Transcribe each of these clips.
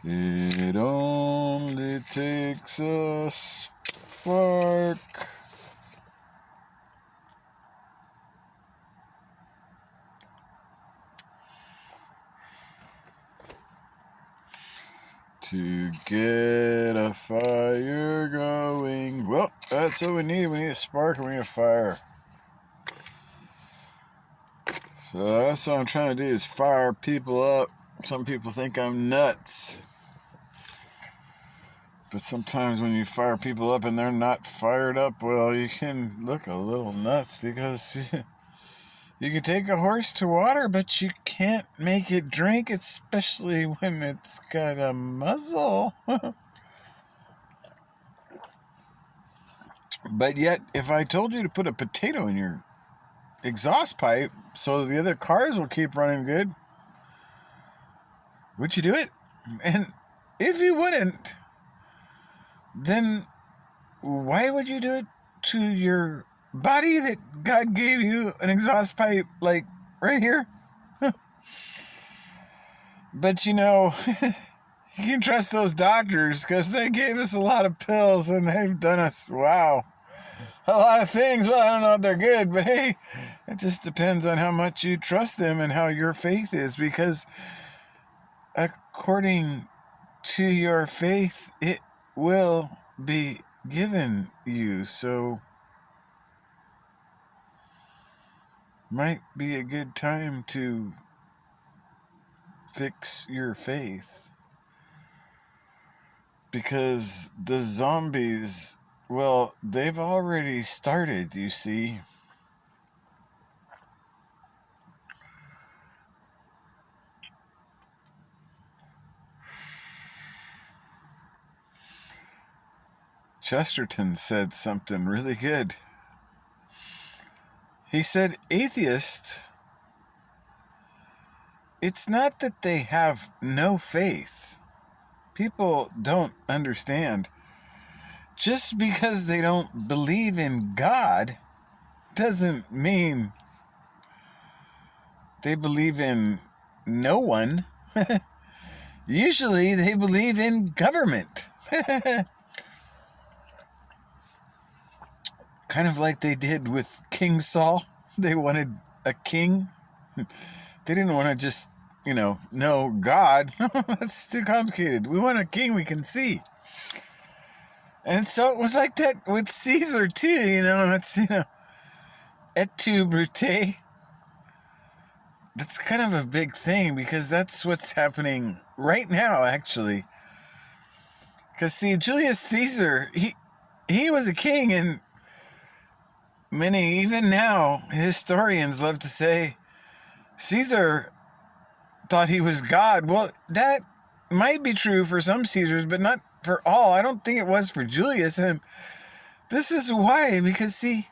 It only takes a spark to get a fire going. Well, that's what we need. We need a spark and we need a fire. So that's what I'm trying to do, is fire people up. Some people think I'm nuts. But sometimes when you fire people up and they're not fired up, well, you can look a little nuts, because you can take a horse to water, but you can't make it drink, especially when it's got a muzzle. But yet, if I told you to put a potato in your exhaust pipe so the other cars will keep running good, would you do it? And if you wouldn't, then why would you do it to your body that God gave you an exhaust pipe, like right here? But you know, you can trust those doctors, because they gave us a lot of pills and they've done us, wow, a lot of things. Well, I don't know if they're good, but hey, it just depends on how much you trust them and how your faith is, because according to your faith, it will be given you. So might be a good time to fix your faith, because the zombies, well, they've already started, you see. Chesterton said something really good. He said, atheists, it's not that they have no faith. People don't understand. Just because they don't believe in God doesn't mean they believe in no one. Usually they believe in government. Kind of like they did with King Saul. They wanted a king. They didn't want to just, know God. That's too complicated. We want a king we can see. And so it was like that with Caesar too, That's, et tu, Brute. That's kind of a big thing, because that's what's happening right now, actually. Because, see, Julius Caesar, he was a king, and many, even now, historians love to say Caesar thought he was God. Well, that might be true for some Caesars, but not for all. I don't think it was for Julius. And this is why, because, see,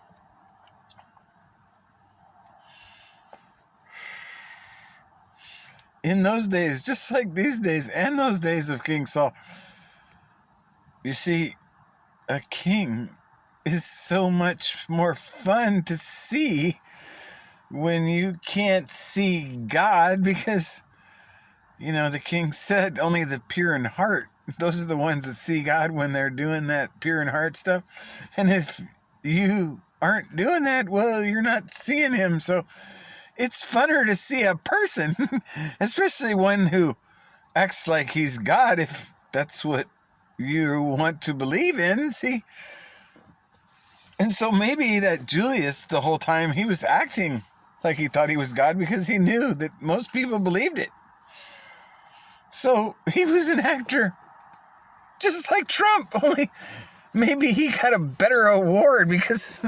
in those days, just like these days, and those days of King Saul, you see, a king is so much more fun to see when you can't see God, because, the king said only the pure in heart, those are the ones that see God when they're doing that pure in heart stuff. And if you aren't doing that, well, you're not seeing him. So it's funner to see a person, especially one who acts like he's God, if that's what you want to believe in, see? And so maybe that Julius, the whole time, he was acting like he thought he was God, because he knew that most people believed it. So he was an actor, just like Trump, only maybe he got a better award, because,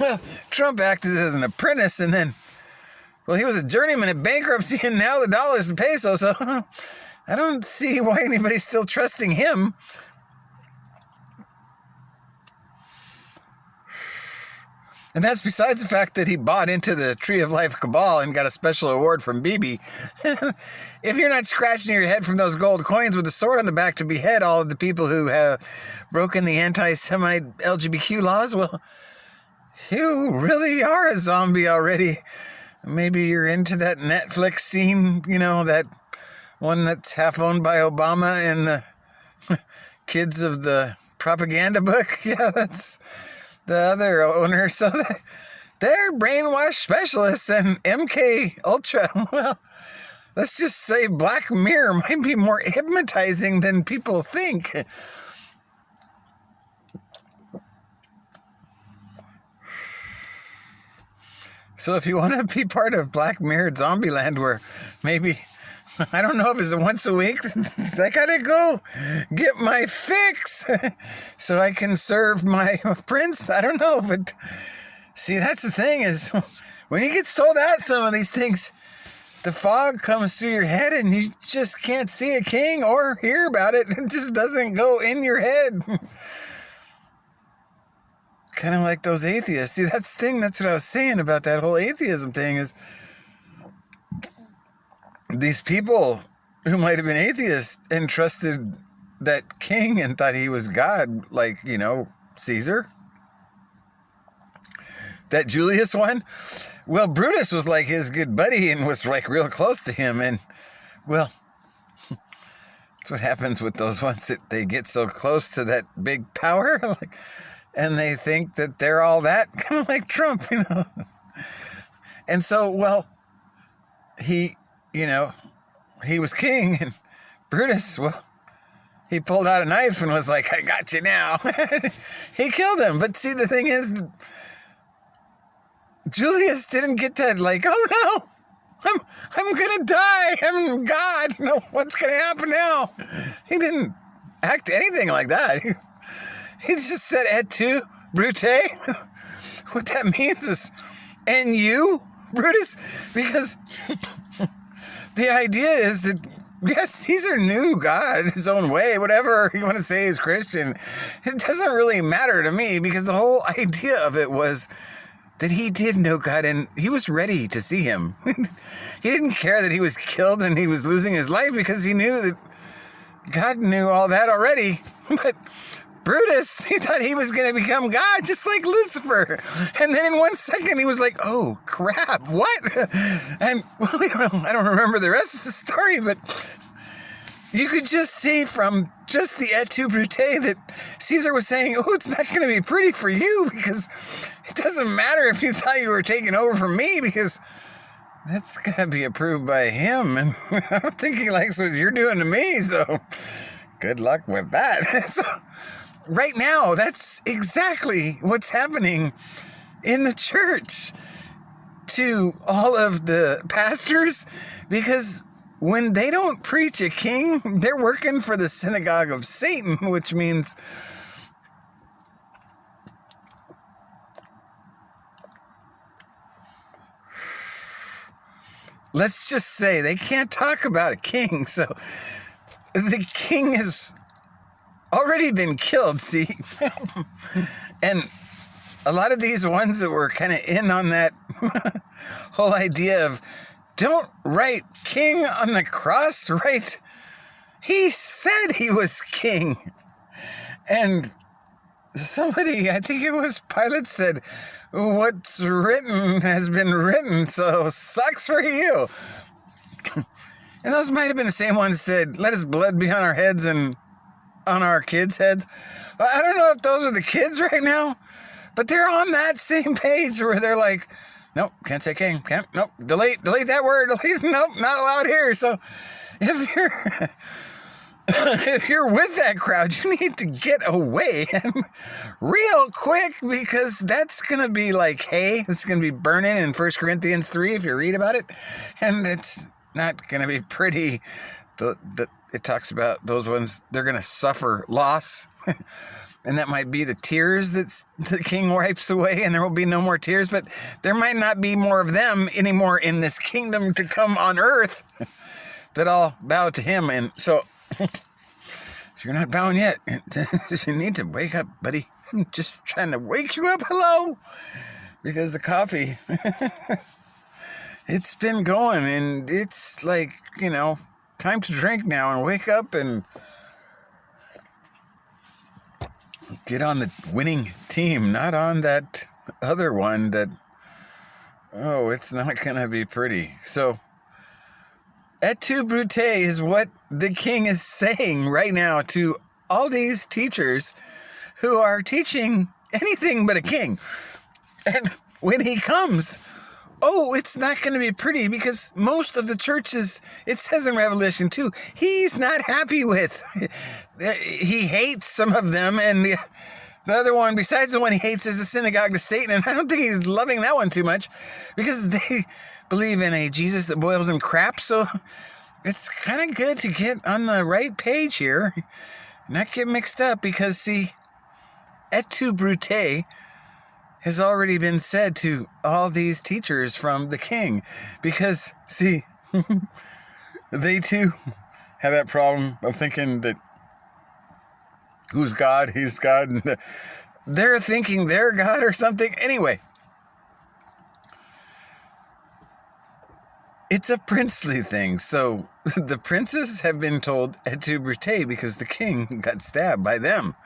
well, Trump acted as an apprentice, and then, well, he was a journeyman at bankruptcy, and now the dollar's the peso, so I don't see why anybody's still trusting him. And that's besides the fact that he bought into the Tree of Life cabal and got a special award from Bibi. If you're not scratching your head from those gold coins with a sword on the back to behead all of the people who have broken the anti-Semite LGBTQ laws, well, you really are a zombie already. Maybe you're into that Netflix scene, that one that's half owned by Obama and the kids of the propaganda book. Yeah, that's the other owner. So they're brainwash specialists and MK Ultra. Well, let's just say Black Mirror might be more hypnotizing than people think. So if you want to be part of Black Mirror Zombieland, where maybe, I don't know if it's once a week, I gotta go get my fix so I can serve my prince. I don't know, but see, that's the thing is, when you get sold out some of these things, the fog comes through your head and you just can't see a king or hear about it. It just doesn't go in your head. Kind of like those atheists. See, that's the thing. That's what I was saying about that whole atheism thing is these people who might have been atheists and trusted that king and thought he was God, like, you know, Caesar. That Julius one. Well, Brutus was like his good buddy and was like real close to him. And, well, that's what happens with those ones that they get so close to that big power. Like, and they think that they're all that, kind of like Trump, you know. And so, well, he, you know, he was king, and Brutus, well, he pulled out a knife and was like, I got you now. He killed him. But see, the thing is, Julius didn't get that, like, oh no, I'm gonna die. I'm God. No, what's gonna happen now? He didn't act anything like that. He just said, et tu, Brute? What that means is, and you, Brutus? Because the idea is that, yes, Caesar knew God his own way, whatever you want to say is Christian. It doesn't really matter to me, because the whole idea of it was that he did know God and he was ready to see him. He didn't care that he was killed and he was losing his life, because he knew that God knew all that already. But Brutus, he thought he was going to become God, just like Lucifer. And then in 1 second, he was like, oh, crap, what? And, well, I don't remember the rest of the story, but you could just see from just the et tu, Brute, that Caesar was saying, oh, it's not going to be pretty for you, because it doesn't matter if you thought you were taking over from me, because that's going to be approved by him. And I don't think he likes what you're doing to me, so good luck with that. So right now, that's exactly what's happening in the church to all of the pastors, because when they don't preach a king, they're working for the synagogue of Satan, which means let's just say they can't talk about a king. So the king has already been killed, see? And a lot of these ones that were kind of in on that whole idea of don't write king on the cross, right? He said he was king. And somebody, I think it was Pilate, said, what's written has been written, so sucks for you. And those might have been the same ones that said, let his blood be on our heads and on our kids' heads. I don't know if those are the kids right now, but they're on that same page where they're like, nope, can't say king, can't, nope, delete that word, delete, nope, not allowed here. So if you're if you're with that crowd, you need to get away real quick, because that's going to be like hay. It's going to be burning in 1 Corinthians 3 if you read about it. And it's not going to be pretty. It talks about those ones, they're going to suffer loss. And that might be the tears that the king wipes away, and there will be no more tears. But there might not be more of them anymore in this kingdom to come on earth that all bow to him. And so if you're not bowing yet, you need to wake up, buddy. I'm just trying to wake you up. Hello. Because the coffee, it's been going, and it's like, you know, time to drink now and wake up and get on the winning team, not on that other one that, oh, it's not going to be pretty. So Et tu, Brute, is what the king is saying right now to all these teachers who are teaching anything but a king. And when he comes, oh, it's not going to be pretty, because most of the churches, it says in Revelation 2, he's not happy with. He hates some of them, and the other one, besides the one he hates, is the synagogue of Satan, and I don't think he's loving that one too much, because they believe in a Jesus that boils in crap, so it's kind of good to get on the right page here, not get mixed up, because, see, Et tu, Brute, has already been said to all these teachers from the king, because, see, they too have that problem of thinking that who's God, he's God, and they're thinking they're God or something. Anyway, it's a princely thing. So the princes have been told Et tu, Brute, because the king got stabbed by them.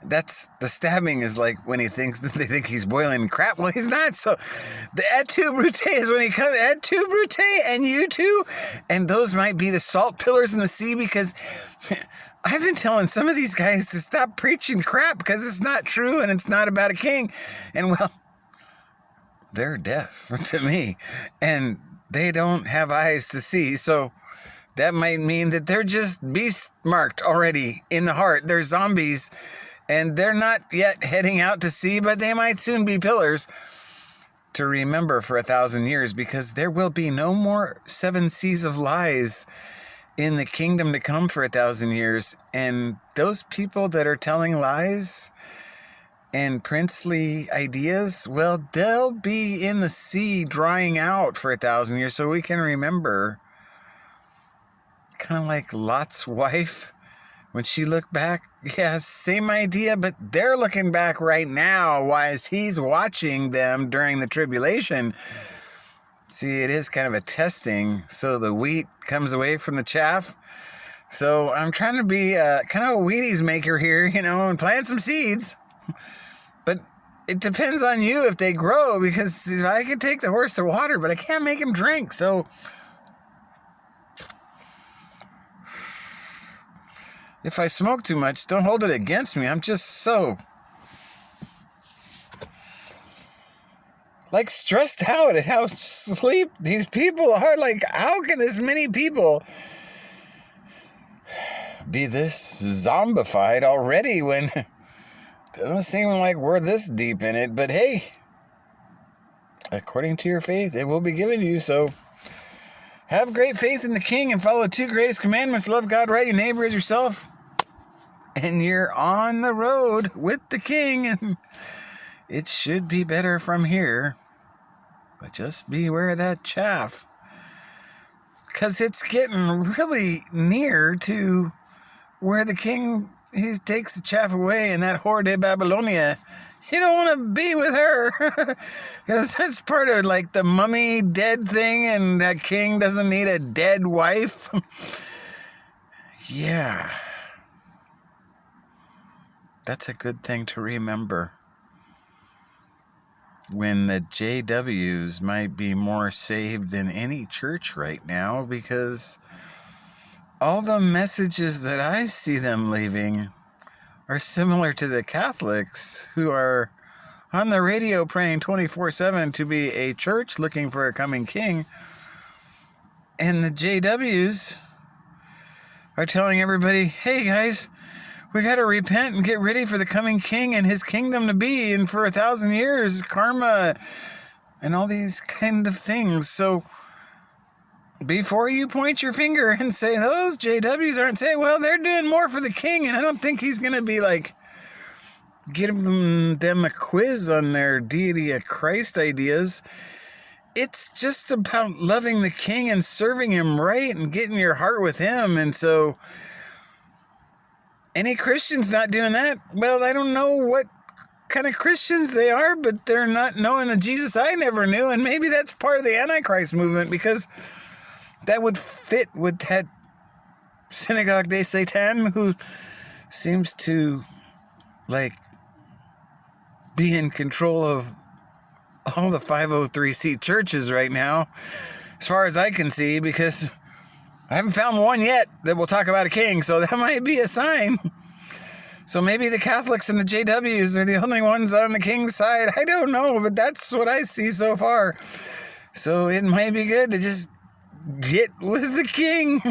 That's the stabbing is like when they think he's boiling crap. Well, he's not. So the Et tu, Brute is when he comes. Et tu, Brute, and you too. And those might be the salt pillars in the sea, because I've been telling some of these guys to stop preaching crap because it's not true and it's not about a king. And well, they're deaf to me, and they don't have eyes to see, so that might mean that they're just beast marked already in the heart. They're zombies, and they're not yet heading out to sea, but they might soon be pillars to remember for 1,000 years, because there will be no more 7 seas of lies in the kingdom to come for 1,000 years. And those people that are telling lies and princely ideas, well, they'll be in the sea drying out for 1,000 years, so we can remember. Kind of like Lot's wife, when she looked back, yeah, same idea, but they're looking back right now while he's watching them during the tribulation. See, it is kind of a testing, so the wheat comes away from the chaff. So I'm trying to be kind of a Wheaties maker here, and plant some seeds. But it depends on you if they grow, because I can take the horse to water, but I can't make him drink. So if I smoke too much, don't hold it against me. I'm just so stressed out at how sleep these people are. Like, how can this many people be this zombified already when doesn't seem like we're this deep in it? But hey, according to your faith, it will be given to you. So have great faith in the king and follow the 2 greatest commandments. Love God, right, your neighbor as yourself. And you're on the road with the king, and it should be better from here. But just beware of that chaff, because it's getting really near to where the king, he takes the chaff away, and that whore de Babylonia, you don't want to be with her, because that's part of like the mummy dead thing, and that king doesn't need a dead wife. Yeah, that's a good thing to remember, when the JWs might be more saved than any church right now, because all the messages that I see them leaving are similar to the Catholics, who are on the radio praying 24/7 to be a church looking for a coming king. And the JWs are telling everybody, hey guys, we got to repent and get ready for the coming king and his kingdom to be, and for 1,000 years, karma, and all these kind of things. So before you point your finger and say those JWs aren't saying, well, they're doing more for the king, and I don't think he's going to be like giving them a quiz on their deity of Christ ideas. It's just about loving the king and serving him right and getting your heart with him. And so any Christians not doing that, well, I don't know what kind of Christians they are, but they're not knowing the Jesus I never knew. And maybe that's part of the Antichrist movement, because that would fit with that Synagogue de Satan, who seems to be in control of all the 503c churches right now, as far as I can see, because I haven't found one yet that will talk about a king, so that might be a sign. So maybe the Catholics and the JWs are the only ones on the king's side. I don't know, but that's what I see so far. So it might be good to just get with the king.